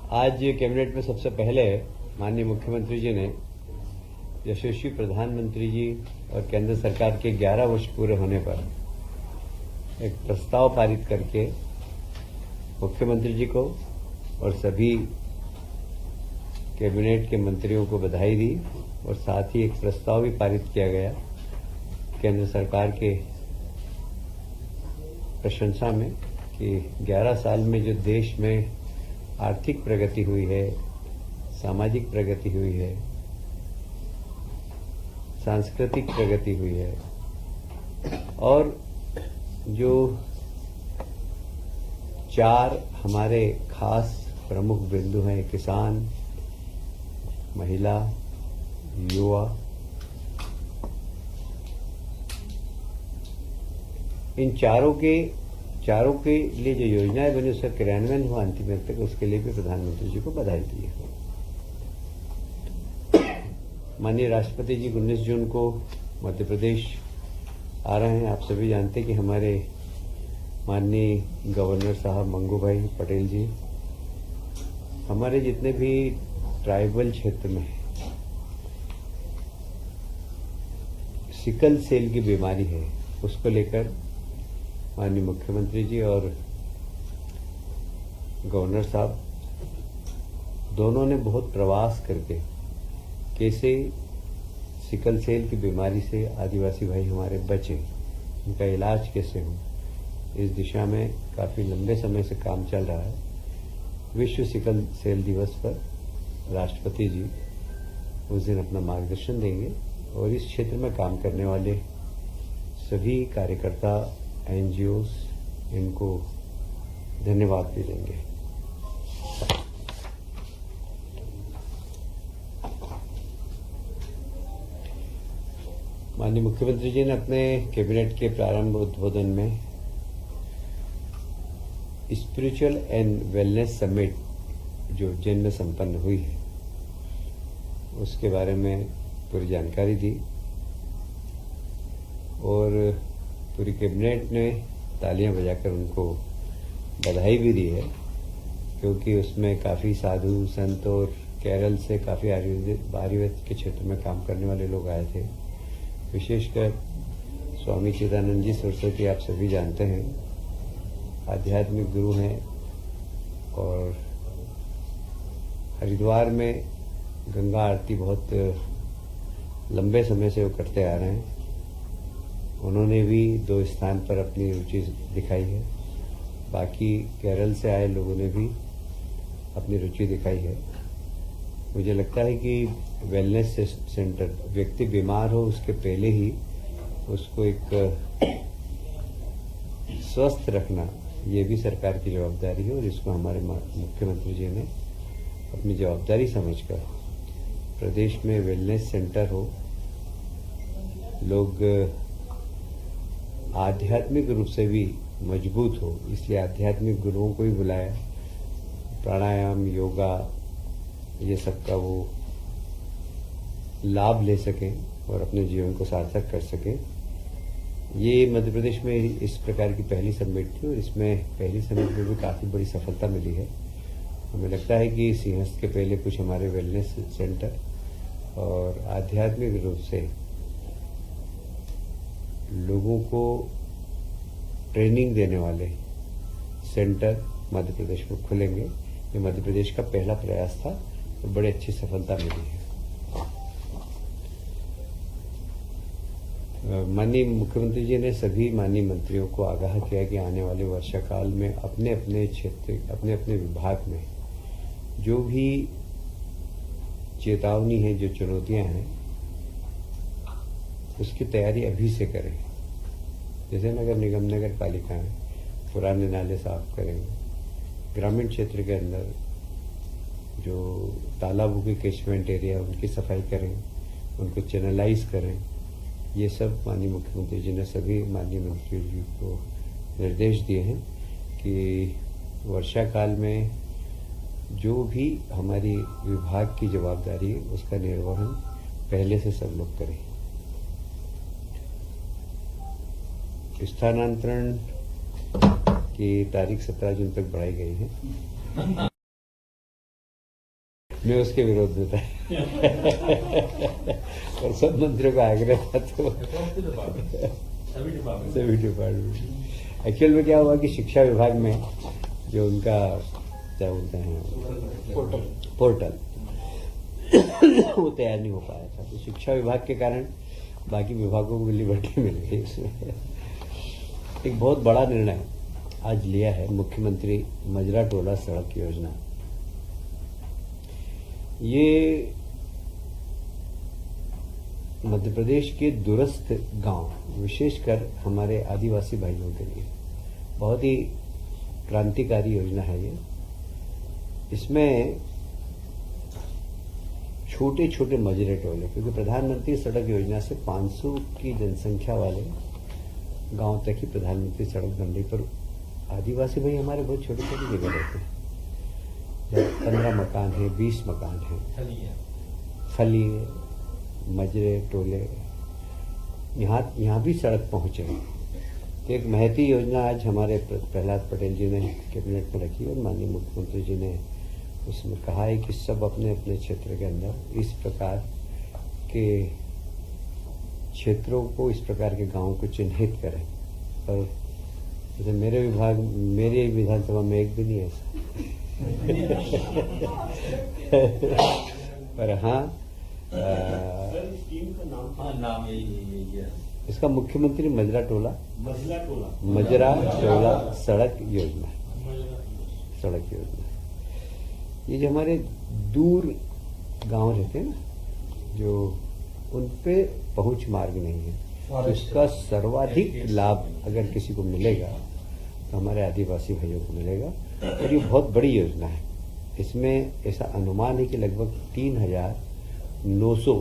आज कैबिनेट में सबसे पहले माननीय मुख्यमंत्री जी ने यशस्वी प्रधानमंत्री जी और केंद्र सरकार के 11 वर्ष पूरे होने पर एक प्रस्ताव पारित करके मुख्यमंत्री जी को और सभी कैबिनेट के मंत्रियों को बधाई दी और साथ ही एक प्रस्ताव भी पारित किया गया केंद्र सरकार के प्रशंसा में कि 11 साल में जो देश में आर्थिक प्रगति हुई है, सामाजिक प्रगति हुई है, सांस्कृतिक प्रगति हुई है और जो 4 हमारे खास प्रमुख बिंदु हैं, किसान, महिला, युवा, इन चारों के लिए जो योजनाएं बनी उसका क्रियान्वयन हुआ अंतिम तक, उसके लिए भी प्रधानमंत्री जी को बधाई दी है। माननीय राष्ट्रपति जी 19 जून को मध्य प्रदेश आ रहे हैं। आप सभी जानते हैं कि हमारे माननीय गवर्नर साहब मंगू भाई पटेल जी हमारे जितने भी ट्राइबल क्षेत्र में सिकल सेल की बीमारी है उसको लेकर माननीय मुख्यमंत्री जी और गवर्नर साहब दोनों ने बहुत प्रवास करके कैसे सिकल सेल की बीमारी से आदिवासी भाई हमारे बचे, उनका इलाज कैसे हो, इस दिशा में काफी लंबे समय से काम चल रहा है। विश्व सिकल सेल दिवस पर राष्ट्रपति जी उस दिन अपना मार्गदर्शन देंगे और इस क्षेत्र में काम करने वाले सभी कार्यकर्ता, एनजीओस इनको धन्यवाद भी देंगे। माननीय मुख्यमंत्री जी ने अपने कैबिनेट के प्रारंभ उद्बोधन में स्पिरिचुअल एंड वेलनेस समिट जो उज्जैन में संपन्न हुई है उसके बारे में पूरी जानकारी दी और पूरी कैबिनेट ने तालियां बजाकर उनको बधाई भी दी है, क्योंकि उसमें काफी साधु संत और केरल से काफी आयुर्वेद के क्षेत्र में काम करने वाले लोग आए थे। विशेषकर स्वामी चिदानंद जी सरस्वती आप सभी जानते हैं, आध्यात्मिक गुरु हैं और हरिद्वार में गंगा आरती बहुत लंबे समय से वो करते आ रहे हैं। उन्होंने भी 2 स्थान पर अपनी रुचि दिखाई है। बाकी केरल से आए लोगों ने भी अपनी रुचि दिखाई है। मुझे लगता है कि वेलनेस सेंटर, व्यक्ति बीमार हो उसके पहले ही उसको एक स्वस्थ रखना, ये भी सरकार की जवाबदारी है और इसको हमारे मुख्यमंत्री जी ने अपनी जवाबदारी समझकर प्रदेश में वेलनेस सेंटर हो, लोग आध्यात्मिक रूप से भी मजबूत हो, इसलिए आध्यात्मिक गुरुओं को भी बुलाया, प्राणायाम, योगा, ये सब का वो लाभ ले सकें और अपने जीवन को सार्थक कर सकें। ये मध्य प्रदेश में इस प्रकार की पहली समिट थी और इसमें पहली समिट में भी काफी बड़ी सफलता मिली है। हमें लगता है कि सिंहस्थ के पहले कुछ हमारे वेलनेस सेंटर और आध्यात्मिक रूप से लोगों को ट्रेनिंग देने वाले सेंटर मध्य प्रदेश में खुलेंगे। ये मध्य प्रदेश का पहला प्रयास था तो बड़ी अच्छी सफलता मिली है। माननीय मुख्यमंत्री जी ने सभी माननीय मंत्रियों को आगाह किया कि आने वाले वर्षाकाल में अपने अपने क्षेत्र, अपने अपने विभाग में जो भी चेतावनी है, जो चुनौतियां हैं, उसकी तैयारी अभी से करें। जैसे नगर निगम, नगर पालिका है, पुराने नाले साफ करें, ग्रामीण क्षेत्र के अंदर जो तालाबों के कैचमेंट एरिया उनकी सफाई करें, उनको चैनलाइज करें। ये सब माननीय मुख्यमंत्री जी ने सभी माननीय मंत्री जी को निर्देश दिए हैं कि वर्षा काल में जो भी हमारी विभाग की जवाबदारी है उसका निर्वहन पहले से सब लोग करें। स्थानांतरण की तारीख 17 जून तक बढ़ाई गई है। मैं उसके विरोध में था और सब मंत्रियों का आग्रह था तो सभी डिपार्टमेंट। एक्चुअल में क्या हुआ कि शिक्षा विभाग में जो उनका क्या बोलते हैं पोर्टल वो तैयार नहीं हो पाया था, तो शिक्षा विभाग के कारण बाकी विभागों को लिबर्टी मिल गई। इसमें एक बहुत बड़ा निर्णय आज लिया है मुख्यमंत्री मजरा टोला सड़क योजना। ये मध्य प्रदेश के दूरस्थ गांव, विशेषकर हमारे आदिवासी भाइयों के लिए बहुत ही क्रांतिकारी योजना है ये। इसमें छोटे छोटे मजरे टोले, क्योंकि प्रधानमंत्री सड़क योजना से 500 की जनसंख्या वाले गांव तक ही प्रधानमंत्री सड़क बन रही, पर आदिवासी भाई हमारे बहुत छोटे छोटे जगह रहते हैं, 15 मकान है, 20 मकान है, फली मजरे टोले, यहाँ भी सड़क पहुंचे। तो एक महती योजना आज हमारे प्रहलाद पटेल जी ने कैबिनेट में रखी और माननीय मुख्यमंत्री जी ने उसमें कहा है कि सब अपने अपने क्षेत्र के अंदर इस प्रकार के क्षेत्रों को, इस प्रकार के गांवों को चिन्हित करें। और जैसे मेरे विधानसभा में एक भी नहीं है ऐसा पर हाँ, नाम यही है इसका मुख्यमंत्री मजरा टोला सड़क योजना। ये जो हमारे दूर गांव रहते हैं ना, जो उन पे पहुंच मार्ग नहीं है, तो इसका सर्वाधिक लाभ अगर किसी को मिलेगा तो हमारे आदिवासी भाइयों को मिलेगा। और ये बहुत बड़ी योजना है। इसमें ऐसा अनुमान है कि लगभग 3,900,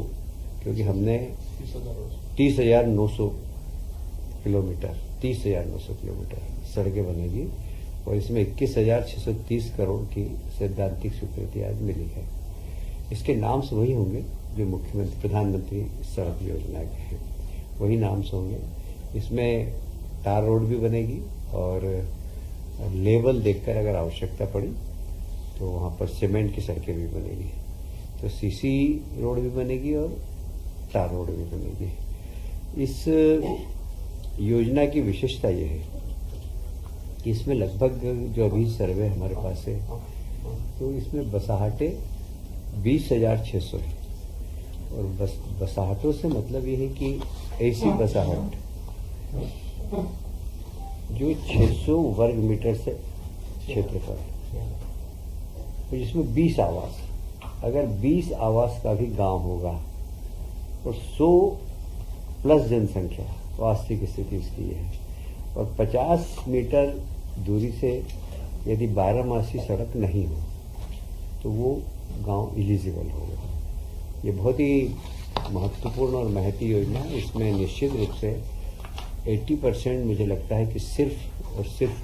क्योंकि हमने 30,900 किलोमीटर सड़कें बनेगी और इसमें 21,630 करोड़ की सैद्धांतिक स्वीकृति आज मिली है। इसके नाम से वही होंगे जो मुख्यमंत्री प्रधानमंत्री सड़क योजना के हैं, वही नाम से होंगे। इसमें टार रोड भी बनेगी और लेवल देखकर अगर आवश्यकता पड़ी तो वहाँ पर सीमेंट की सड़कें भी बनेगी। तो सीसी रोड भी बनेगी और टार रोड भी बनेगी। इस योजना की विशेषता यह है कि इसमें लगभग जो अभी सर्वे हमारे पास है तो इसमें बसाहटें 20,600 है। और बसाहटों से मतलब ये है कि ऐसी बसाहट जो 600 वर्ग मीटर से क्षेत्रफल है, तो जिसमें 20 आवास, अगर 20 आवास का भी गांव होगा और 100 प्लस जनसंख्या, वास्तविक स्थिति इसकी है। और 50 मीटर दूरी से यदि 12मासी सड़क नहीं हो तो वो गांव एलिजिबल होगा। ये बहुत ही महत्वपूर्ण और महती योजना है। इसमें निश्चित रूप से 80% मुझे लगता है कि सिर्फ और सिर्फ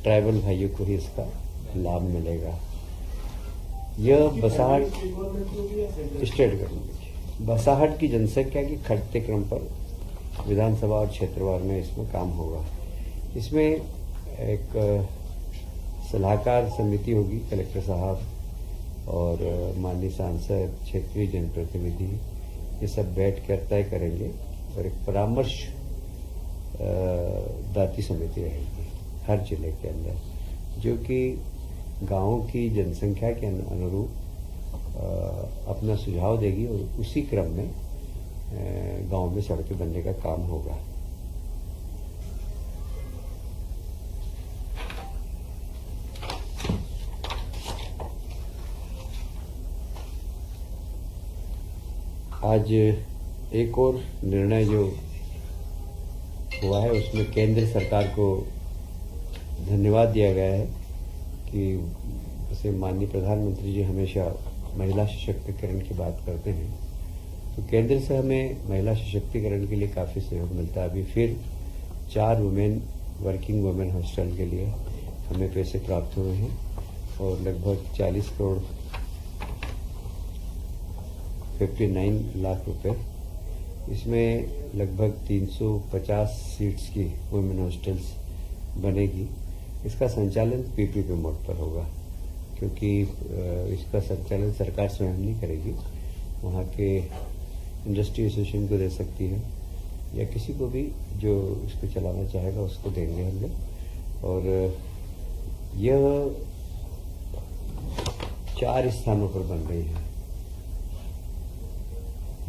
ट्राइबल भाइयों को ही इसका लाभ मिलेगा। यह बसाहट स्टेट गवर्नमेंट, बसाहट की जनसंख्या की घटते क्रम पर विधानसभा और क्षेत्रवार में इसमें काम होगा। इसमें एक सलाहकार समिति होगी, कलेक्टर साहब और माननीय सांसद, क्षेत्रीय जनप्रतिनिधि, ये सब बैठ कर तय करेंगे और एक परामर्श दाती समिति रहेगी हर जिले के अंदर, जो कि गांवों की जनसंख्या के अनुरूप अपना सुझाव देगी और उसी क्रम में गांव में सड़कें बनने का काम होगा। आज एक और निर्णय जो हुआ है उसमें केंद्र सरकार को धन्यवाद दिया गया है कि जैसे माननीय प्रधानमंत्री जी हमेशा महिला सशक्तिकरण की बात करते हैं, तो केंद्र से हमें महिला सशक्तिकरण के लिए काफ़ी सहयोग मिलता है। अभी फिर 4 वर्किंग वुमेन हॉस्टल के लिए हमें पैसे प्राप्त हुए हैं और लगभग 40 करोड़ 59 लाख रुपए। इसमें लगभग 350 सीट्स की वुमेन हॉस्टल्स बनेगी। इसका संचालन पीपीपी मोड पर होगा, क्योंकि इसका संचालन सरकार स्वयं नहीं करेगी, वहाँ के इंडस्ट्री एसोसिएशन को दे सकती है या किसी को भी जो इसको चलाना चाहेगा उसको देंगे हम लोग। और यह 4 स्थानों पर बन रही है,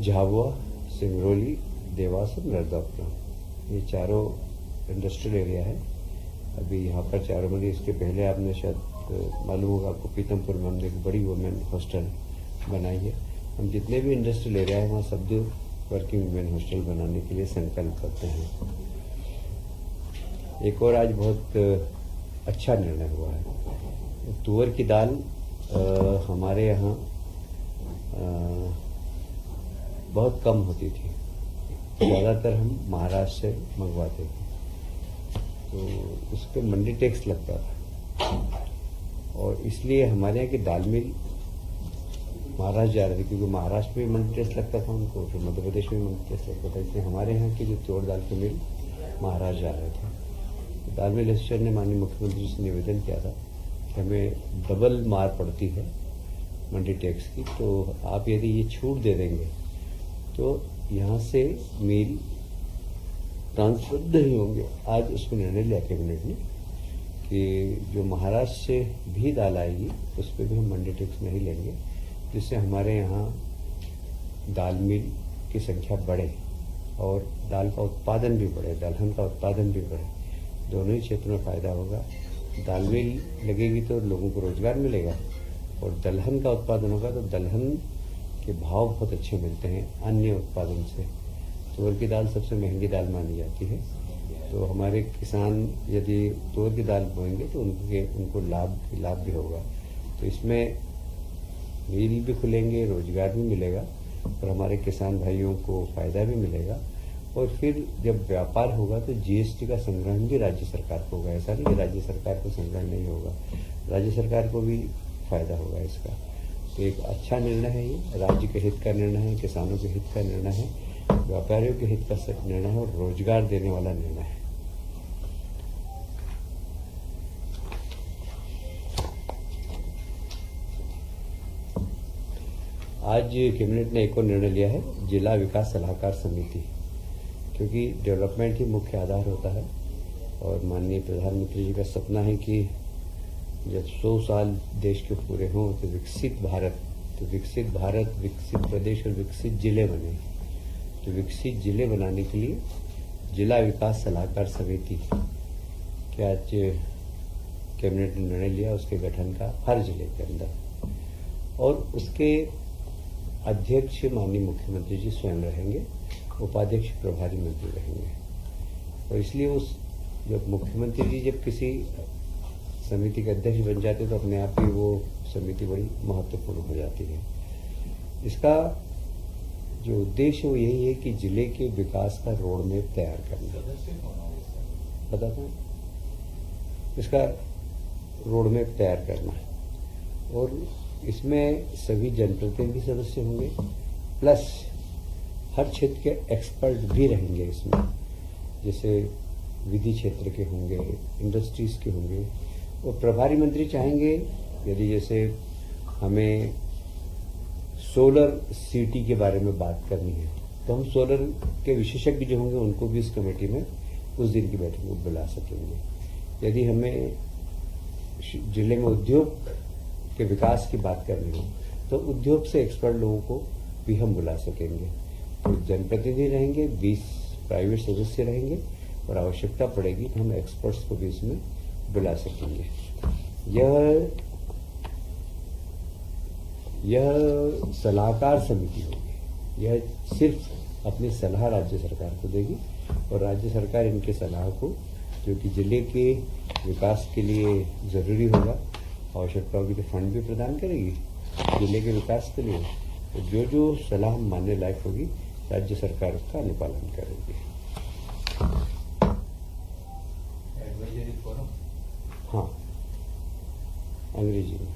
झाबुआ, सिंगरौली, देवास और नरदापुरम। ये चारों इंडस्ट्रियल एरिया है। अभी यहाँ पर चारों में, इसके पहले आपने शायद मालूम होगा आपको, पीतमपुर में हमने एक बड़ी वुमेन हॉस्टल बनाई है। हम जितने भी इंडस्ट्रियल एरिया है वहाँ सब वर्किंग वुमेन हॉस्टल बनाने के लिए संकल्प करते हैं। एक और आज बहुत अच्छा निर्णय हुआ है। तुअर की दाल हमारे यहाँ बहुत कम होती थी, ज़्यादातर हम महाराष्ट्र से मंगवाते थे, तो उस पर मंडी टैक्स लगता था और इसलिए हमारे यहाँ की दाल मिल महाराष्ट्र जा रही थी, क्योंकि महाराष्ट्र में मंडी टैक्स लगता था उनको, फिर मध्य प्रदेश में मंडी टैक्स लगता था, इसलिए हमारे यहाँ की जो तुअर दाल के मिल महाराष्ट्र जा रहे थे। दाल मिल एसोसिएशन ने माननीय मुख्यमंत्री से निवेदन किया था कि हमें डबल मार पड़ती है मंडी टैक्स की, तो आप यदि ये छूट दे देंगे तो यहाँ से मिल ट्रांसफर नहीं होंगे। आज उसको निर्णय लिया कैबिनेट ने कि जो महाराष्ट्र से भी दाल आएगी उस पर भी हम मंडी टैक्स नहीं लेंगे, जिससे हमारे यहाँ दाल मिल की संख्या बढ़े और दाल का उत्पादन भी बढ़े, दलहन का उत्पादन भी बढ़े। दोनों ही क्षेत्रों में फायदा होगा। दाल मिल लगेगी तो लोगों को रोजगार मिलेगा और दलहन का उत्पादन होगा तो दलहन के भाव बहुत अच्छे मिलते हैं अन्य उत्पादन से। तुअर की दाल सबसे महंगी दाल मानी जाती है, तो हमारे किसान यदि तुअर की दाल बोएंगे तो उनको लाभ भी होगा। तो इसमें मिल भी खुलेंगे, रोजगार भी मिलेगा और हमारे किसान भाइयों को फायदा भी मिलेगा। और फिर जब व्यापार होगा तो जीएसटी का संग्रहण भी राज्य सरकार को होगा। ऐसा नहीं कि राज्य सरकार को संग्रहण नहीं होगा, राज्य सरकार को भी फायदा होगा इसका। तो एक अच्छा निर्णय है ये, राज्य के हित का निर्णय है, किसानों के हित का निर्णय है, व्यापारियों के हित का निर्णय है और रोजगार देने वाला निर्णय है। आज कैबिनेट ने एक और निर्णय लिया है, जिला विकास सलाहकार समिति, क्योंकि डेवलपमेंट ही मुख्य आधार होता है और माननीय प्रधानमंत्री जी का सपना है कि जब 100 साल देश के पूरे हों तो विकसित भारत, विकसित प्रदेश और विकसित जिले बने। तो विकसित जिले बनाने के लिए जिला विकास सलाहकार समिति के आज कैबिनेट ने निर्णय लिया उसके गठन का हर जिले के अंदर, और उसके अध्यक्ष माननीय मुख्यमंत्री जी स्वयं रहेंगे, उपाध्यक्ष प्रभारी मंत्री रहेंगे। और इसलिए उस जब मुख्यमंत्री जी जब किसी समिति के अध्यक्ष बन जाते तो अपने आप ही वो समिति बड़ी महत्वपूर्ण हो जाती है। इसका जो उद्देश्य वो यही है कि जिले के विकास का रोड मैप तैयार करना। बताता हूँ, इसका रोड मैप तैयार करना और इसमें सभी जनप्रतिनिधि सदस्य होंगे, प्लस हर क्षेत्र के एक्सपर्ट भी रहेंगे इसमें, जैसे विधि क्षेत्र के होंगे, इंडस्ट्रीज के होंगे। और प्रभारी मंत्री चाहेंगे यदि जैसे हमें सोलर सिटी के बारे में बात करनी है तो हम सोलर के विशेषज्ञ जो होंगे उनको भी इस कमेटी में उस दिन की बैठक में बुला सकेंगे। यदि हमें जिले में उद्योग के विकास की बात करनी हो तो उद्योग से एक्सपर्ट लोगों को भी हम बुला सकेंगे। तो जनप्रतिनिधि रहेंगे, 20 प्राइवेट सदस्य रहेंगे और आवश्यकता पड़ेगी तो हम एक्सपर्ट्स को भी इसमें बुला सकेंगे। यह सलाहकार समिति होगी, यह सिर्फ अपनी सलाह राज्य सरकार को देगी और राज्य सरकार इनके सलाह को, जो कि जिले के विकास के लिए जरूरी होगा, आवश्यकताओं की तो फंड भी प्रदान करेगी जिले के विकास के लिए। तो जो जो सलाह मानने लायक होगी राज्य सरकार उसका अनुपालन करेगी। हाँ, अंग्रेजी में।